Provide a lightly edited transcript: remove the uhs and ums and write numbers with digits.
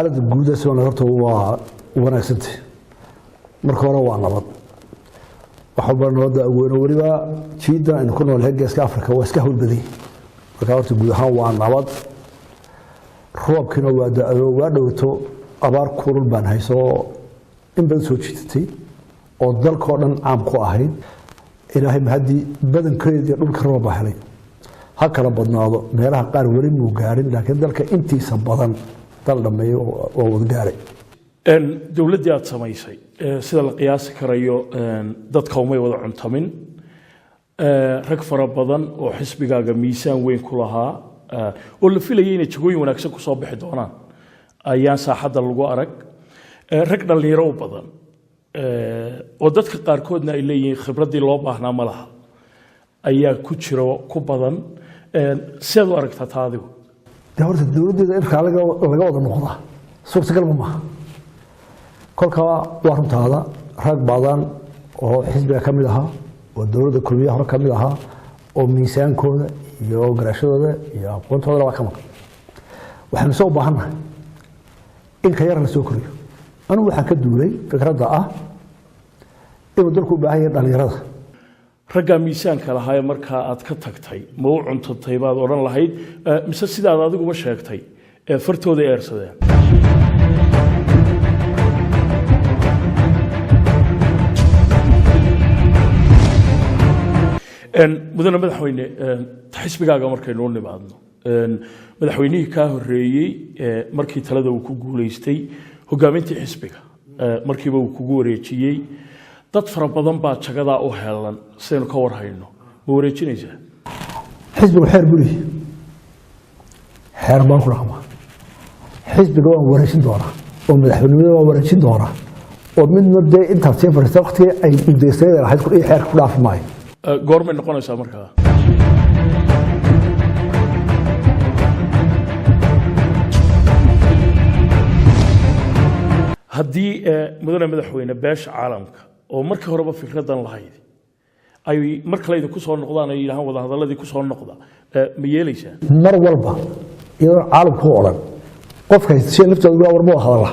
حالة الجودة سواء نظرته هو وانا سنتي مركورة ونبض وحب النهضة ونوريبا جيدا إن كنا الهجة إسكا أفريقيا وإسكا هو البدي وكانت الجودة هو ونبض روب كنا وادوتو أبار كورل بان هيسو إن بدن سوتشتي أو دل كورن عام كواهين إلهي مهدي بدن كريد يقول كروب حلي هكذا بدنا ميرها قار ورين وقارين لكن ذلك أنتي سبضن طلبني وودقاري. دولتي aad samaysay sida la qiyaasi karayo dadka uma wada cuntamin rag fara badan oo xisbigaaga miisaan weyn ku lahaa oo la filayay inay jagooyin wanaagsan ku soo bixi doonaan ayaan saaxada lagu arag rag dhalinyaro badan oo dadka qaarkoodna ay leeyihiin khibradii loo baahnaa ma laha ayaa ku jiro ku badan sida u aragtaa taadigu horta dawladda in laga wada noqdaa suurtagal ma aha kolka waa runtaada rag badan oo xisbiga ka mid ahaa oo dawladda kulmiye hore ka mid ahaa oo miisaankooda iyo garashadooda iyo aqoontooda waa ka maqan waxaan soo baahanahay in ka yar la soo koriyo anigu waxaan ka duulay fikradda ah inuu dalku u baahan yahay dhalinyarada ragga miisaanka lahaa marka aad ka tagtay ma u cuntantay baad oran lahayd mise sidaad adigu ma sheegtay fartooda eersadeen mudane madaxweyne xisbigaaga markaynu u nimaadno madaxweynihii ka horeeyay markii talada uu ku guuleystay hogaamintii xisbiga markiiba uu kugu wareejiyay dad fara badan baa jagada u heelan sidaynu ka war hayno ma wareejinaysaa xisbigu xeer buu leeyahay xeer baan ku dhaqmaa xisbiga waan wareejin doonaa oo madaxweynimada waan wareejin doonaa oo midna dee intaad sii fadhiista waqtigii ay udeysayeen lahayd iyo xeerka ku dhaafi maayo goormay noqonaysaa markaa haddii mudane madaxweyne beesha caalamka oo markii horeba fikradan lahayd ay mar kale idinku soo noqdaan ay yiraahdaan wada hadaladii ku soo noqda ma yeelaysaa mar walba iyadoo caalamku oo dhan qofka si lafteedu waa warmo hadala